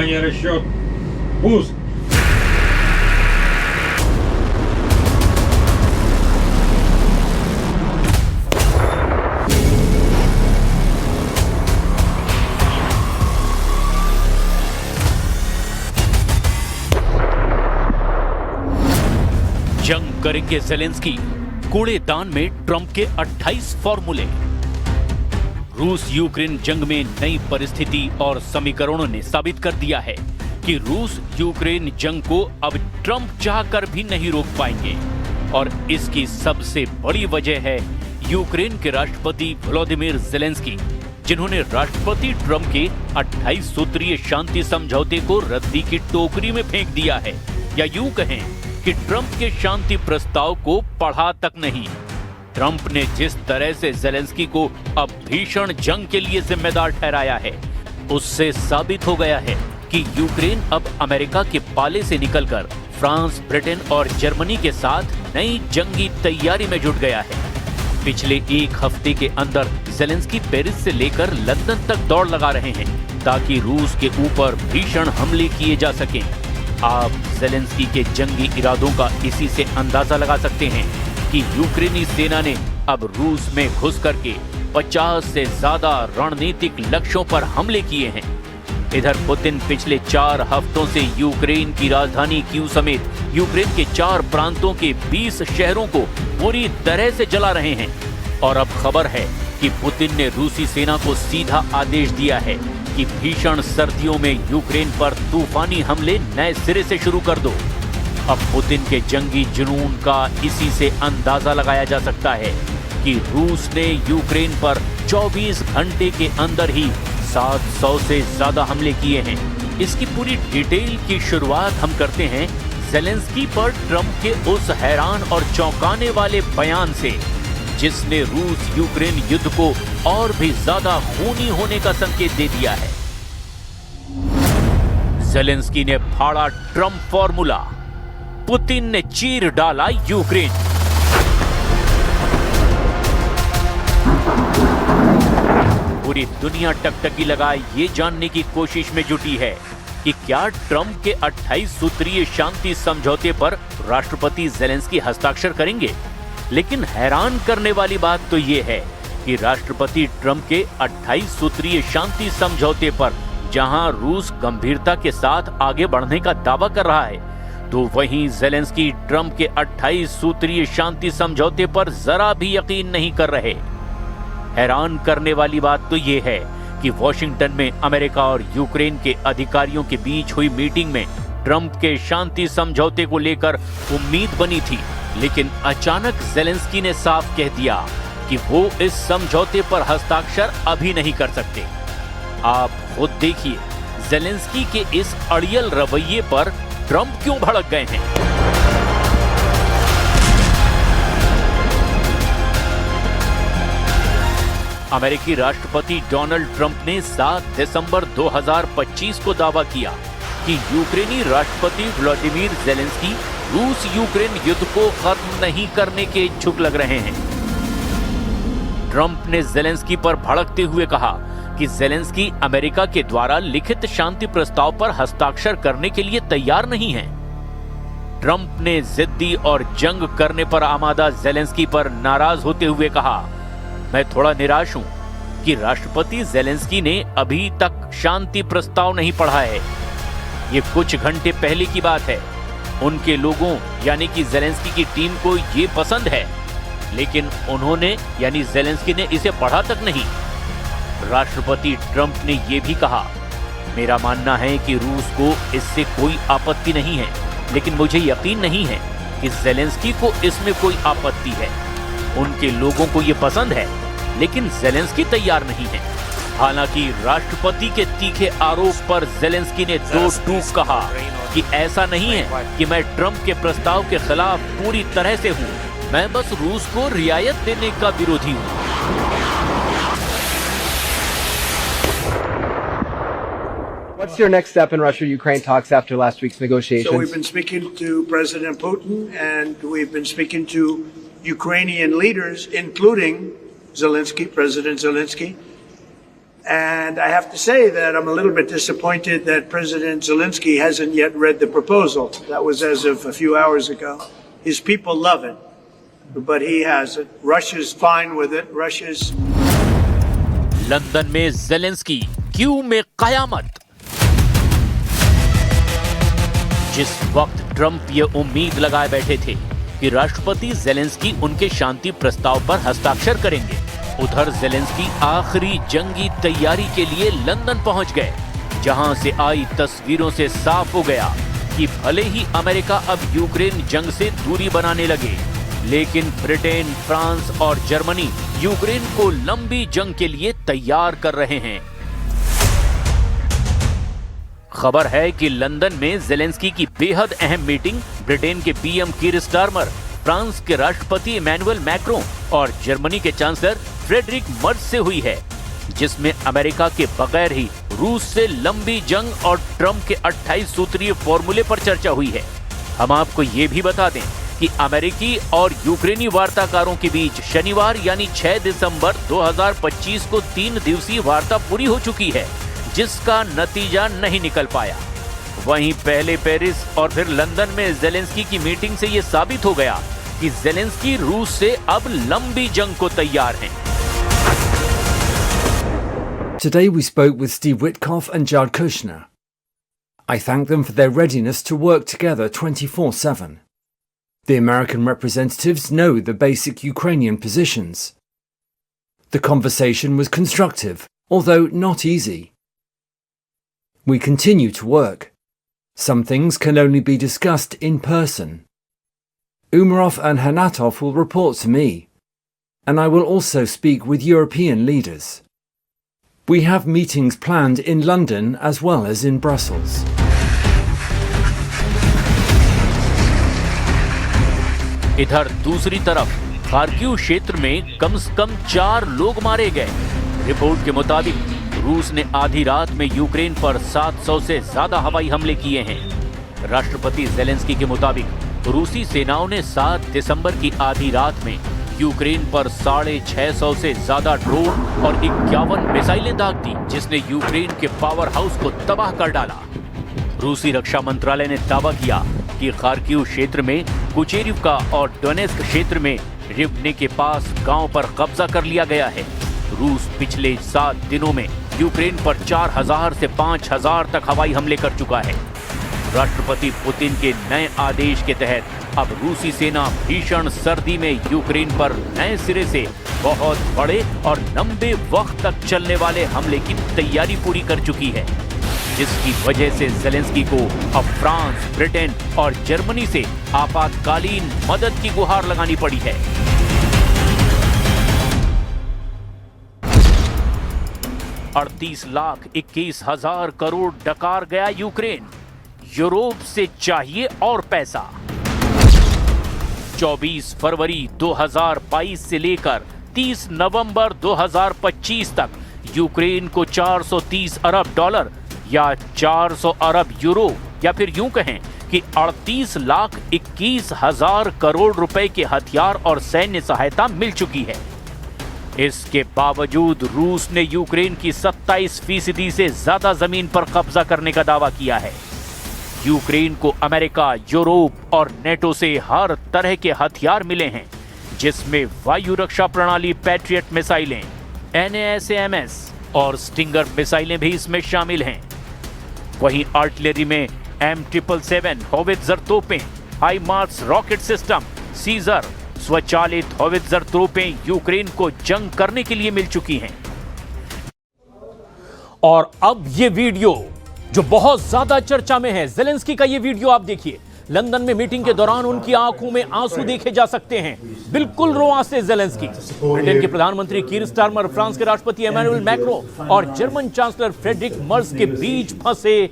Внимание, расчет. Пуск. जंग करेंगे ज़ेलेंस्की, कूड़ेदान में ट्रंप के 28 फॉर्मूले। रूस यूक्रेन जंग में नई परिस्थिति और समीकरणों ने साबित कर दिया है कि रूस यूक्रेन जंग को अब ट्रंप चाहकर भी नहीं रोक पाएंगे और इसकी सबसे बड़ी वजह है यूक्रेन के राष्ट्रपति व्लादिमीर ज़ेलेंस्की, जिन्होंने राष्ट्रपति ट्रंप के 28 सूत्रीय शांति समझौते को रद्दी की टोकरी में फेंक दिया है, या यूं कहें कि ट्रंप के शांति प्रस्ताव को पढ़ा तक नहीं। ट्रंप ने जिस तरह से ज़ेलेंस्की को अब भीषण जंग के लिए जिम्मेदार ठहराया है, उससे साबित हो गया है कि यूक्रेन अब अमेरिका के पाले से निकलकर फ्रांस, ब्रिटेन और जर्मनी के साथ नई जंगी तैयारी में जुट गया है। पिछले एक हफ्ते के अंदर ज़ेलेंस्की पेरिस से लेकर लंदन तक दौड़ लगा रहे हैं ताकि रूस के ऊपर भीषण हमले किए जा सकें। आप ज़ेलेंस्की के जंगी इरादों का इसी से अंदाजा लगा सकते हैं कि यूक्रेनी सेना ने अब रूस में घुस करके 50 से ज्यादा रणनीतिक लक्ष्यों पर हमले किए हैं। इधर पुतिन पिछले 4 हफ्तों से यूक्रेन की राजधानी कीव समेत यूक्रेन के 4 प्रांतों के 20 शहरों को पूरी तरह से जला रहे हैं और अब खबर है कि पुतिन ने रूसी सेना को सीधा आदेश दिया है कि भीषण सर्दियों में यूक्रेन पर तूफानी हमले नए सिरे से शुरू कर दो। अब पुतिन के जंगी जुनून का इसी से अंदाजा लगाया जा सकता है कि रूस ने यूक्रेन पर 24 घंटे के अंदर ही 700 से ज्यादा हमले किए हैं। इसकी पूरी डिटेल की शुरुआत हम करते हैं ज़ेलेंस्की पर ट्रंप के उस हैरान और चौंकाने वाले बयान से, जिसने रूस यूक्रेन युद्ध को और भी ज्यादा खूनी होने का संकेत दे दिया है। ज़ेलेंस्की ने फाड़ा ट्रंप फॉर्मूला, पुतिन ने चीर डाला यूक्रेन। पूरी दुनिया टकटकी लगाए ये जानने की कोशिश में जुटी है कि क्या ट्रंप के 28 सूत्रीय शांति समझौते पर राष्ट्रपति ज़ेलेंस्की हस्ताक्षर करेंगे। लेकिन हैरान करने वाली बात तो ये है कि राष्ट्रपति ट्रंप के 28 सूत्रीय शांति समझौते पर जहां रूस गंभीरता के साथ आगे बढ़ने का दावा कर रहा है, तो वहीं ज़ेलेंस्की ट्रंप के 28 सूत्रीय शांति समझौते पर जरा भी यकीन नहीं कर रहे। हैरान करने वाली बात तो ये है कि वॉशिंगटन में अमेरिका और यूक्रेन के अधिकारियों के बीच हुई मीटिंग में ट्रंप के शांति समझौते को लेकर उम्मीद बनी थी, लेकिन अचानक ज़ेलेंस्की ने साफ कह दिया कि वो इस समझौते पर हस्ताक्षर अभी नहीं कर सकते। आप खुद देखिए ज़ेलेंस्की के इस अड़ियल रवैये पर ट्रंप क्यों भड़क गए हैं। अमेरिकी राष्ट्रपति डोनाल्ड ट्रंप ने 7 दिसंबर 2025 को दावा किया कि यूक्रेनी राष्ट्रपति व्लादिमीर ज़ेलेंस्की रूस यूक्रेन युद्ध को खत्म नहीं करने के इच्छुक लग रहे हैं। ट्रंप ने ज़ेलेंस्की पर भड़कते हुए कहा कि ज़ेलेंस्की अमेरिका के द्वारा लिखित शांति प्रस्ताव पर हस्ताक्षर करने के लिए तैयार नहीं है। ट्रंप ने जिद्दी और जंग करने पर आमादा ज़ेलेंस्की पर नाराज होते हुए कहा, मैं थोड़ा निराश हूं कि राष्ट्रपति ज़ेलेंस्की ने अभी तक शांति प्रस्ताव नहीं पढ़ा है। ये कुछ घंटे पहले की बात है। उनके लोगों यानी कि ज़ेलेंस्की की टीम को ये पसंद है, लेकिन उन्होंने यानी ज़ेलेंस्की ने इसे पढ़ा तक नहीं। राष्ट्रपति ट्रंप ने यह भी कहा, मेरा मानना है कि रूस को इससे कोई आपत्ति नहीं है, लेकिन मुझे यकीन नहीं है कि ज़ेलेंस्की को इसमें कोई आपत्ति है। उनके लोगों को ये पसंद है, लेकिन ज़ेलेंस्की तैयार नहीं है। हालांकि राष्ट्रपति के तीखे आरोप पर ज़ेलेंस्की ने दो टूक कहा कि ऐसा नहीं है कि मैं ट्रंप के प्रस्ताव के खिलाफ पूरी तरह से हूं, मैं बस रूस को रियायत देने का विरोधी हूं। What's your next step in Russia-Ukraine talks after last week's negotiations? So we've been speaking to President Putin, and we've been speaking to Ukrainian leaders, including Zelensky, President Zelensky. And I have to say that I'm a little bit disappointed that President Zelensky hasn't yet read the proposal. That was as of a few hours ago. His people love it, but he hasn't. Russia's fine with it. Russia's... London में Zelensky Q में कयामत। जिस वक्त Trump ये उम्मीद लगाए बैठे थे कि राष्ट्रपति ज़ेलेंस्की उनके शांति प्रस्ताव पर हस्ताक्षर करेंगे, उधर ज़ेलेंस्की आखिरी जंगी तैयारी के लिए लंदन पहुंच गए, जहां से आई तस्वीरों से साफ हो गया कि भले ही अमेरिका अब यूक्रेन जंग से दूरी बनाने लगे, लेकिन ब्रिटेन, फ्रांस और जर्मनी यूक्रेन को लंबी जंग के लिए तैयार कर रहे हैं। खबर है कि लंदन में ज़ेलेंस्की की बेहद अहम मीटिंग ब्रिटेन के पीएम कीर स्टारमर, फ्रांस के राष्ट्रपति इमैनुअल मैक्रों और जर्मनी के चांसलर फ्रेडरिक मर्ज से हुई है, जिसमें अमेरिका के बगैर ही रूस से लंबी जंग और ट्रंप के 28 सूत्रीय फॉर्मूले पर चर्चा हुई है। हम आपको ये भी बता दें कि अमेरिकी और यूक्रेनी वार्ताकारों के बीच शनिवार यानी 6 दिसंबर 2025 को 3 दिवसीय वार्ता पूरी हो चुकी है, जिसका नतीजा नहीं निकल पाया। वहीं पहले पेरिस और फिर लंदन में ज़ेलेंस्की की मीटिंग से यह साबित हो गया कि ज़ेलेंस्की रूस से अब लंबी जंग को तैयार हैं। Today we spoke with Steve Witkoff and Jared Kushner. I thank them for their readiness to work together 24/7. The American representatives know the basic Ukrainian positions. The conversation was constructive, although not easy. We continue to work. Some things can only be discussed in person. Umarov and Hanatov will report to me, and I will also speak with European leaders. We have meetings planned in London as well as in Brussels. इधर दूसरी तरफ Kharkiv क्षेत्र में कम से कम 4 लोग मारे गए। Report के मुताबिक रूस ने आधी रात में यूक्रेन पर 700 से ज्यादा हवाई हमले किए हैं। राष्ट्रपति ज़ेलेंस्की के मुताबिक रूसी सेनाओं ने 7 दिसंबर की आधी रात में यूक्रेन पर 650 से ज्यादा ड्रोन और 51 मिसाइलें दाग दी, जिसने यूक्रेन के पावर हाउस को तबाह कर डाला। रूसी रक्षा मंत्रालय ने दावा किया कि खार्किव क्षेत्र में कुचेरिवका और डोनेस्क क्षेत्र में रिवने के पास गांव पर कब्जा कर लिया गया है। रूस पिछले 7 दिनों में यूक्रेन पर 4000 से 5000 तक हवाई हमले कर चुका है। राष्ट्रपति पुतिन के नए आदेश के तहत अब रूसी सेना भीषण सर्दी में यूक्रेन पर नए सिरे से बहुत बड़े और लंबे वक्त तक चलने वाले हमले की तैयारी पूरी कर चुकी है, जिसकी वजह से ज़ेलेंस्की को अब फ्रांस, ब्रिटेन और जर्मनी से आपातकालीन मदद की गुहार लगानी पड़ी है। $38,21,000 करोड़ डकार गया यूक्रेन, यूरोप से चाहिए और पैसा। 24 फरवरी 2022 से लेकर 30 नवंबर 2025 तक यूक्रेन को $430 अरब या 400 अरब यूरो या फिर यूं कहें कि 38,21,000 करोड़ रुपए के हथियार और सैन्य सहायता मिल चुकी है। इसके बावजूद रूस ने यूक्रेन की 27% से ज्यादा जमीन पर कब्जा करने का दावा किया है। यूक्रेन को अमेरिका, यूरोप और नेटो से हर तरह के हथियार मिले हैं, जिसमें वायु रक्षा प्रणाली पैट्रियट मिसाइलें, NASAMS और स्टिंगर मिसाइलें भी इसमें शामिल हैं। वहीं आर्टिलरी में M777 होवित्जर तोपें, हाइमार्स रॉकेट सिस्टम, सीजर, स्वचालित होवित्जर तोपें यूक्रेन को जंग करने के लिए मिल चुकी हैं। और अब ये वीडियो जो बहुत ज्यादा चर्चा में है, ज़ेलेंस्की का ये वीडियो आप देखिए। लंदन में मीटिंग के दौरान उनकी आंखों में आंसू देखे जा सकते हैं, बिल्कुल रुआंसे ज़ेलेंस्की। ब्रिटेन के प्रधानमंत्री कीर स्टारमर, फ्रांस के राष्ट्रपति इमैनुअल मैक्रों और जर्मन चांसलर फ्रेडरिक मर्ज के बीच फंसे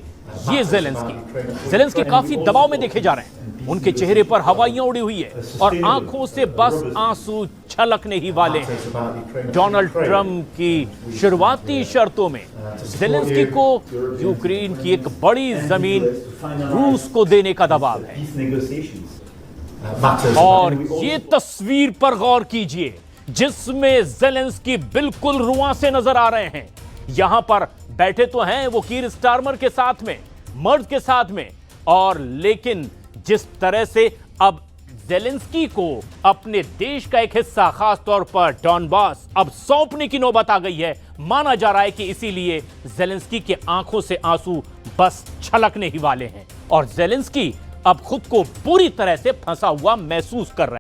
ये ज़ेलेंस्की काफी दबाव में देखे जा रहे हैं। उनके चेहरे पर हवाइयां उड़ी हुई है और आंखों से बस आंसू छलकने ही वाले हैं। डोनाल्ड ट्रंप की शुरुआती शर्तों में ज़ेलेंस्की को यूक्रेन की एक बड़ी जमीन रूस को देने का दबाव है। और ये तस्वीर पर गौर कीजिए, जिसमें ज़ेलेंस्की बिल्कुल रुआंसे नजर आ रहे हैं। यहां पर बैठे तो हैं वो कीर स्टारमर के साथ में, मर्ज के साथ में, और लेकिन जिस तरह से अब ज़ेलेंस्की को अपने देश का एक हिस्सा, खास तौर पर डॉनबास अब सौंपने की नौबत आ गई है, माना जा रहा है कि इसीलिए ज़ेलेंस्की के आंखों से आंसू बस छलकने ही वाले हैं और ज़ेलेंस्की अब खुद को पूरी तरह से फंसा हुआ महसूस कर रहे हैं।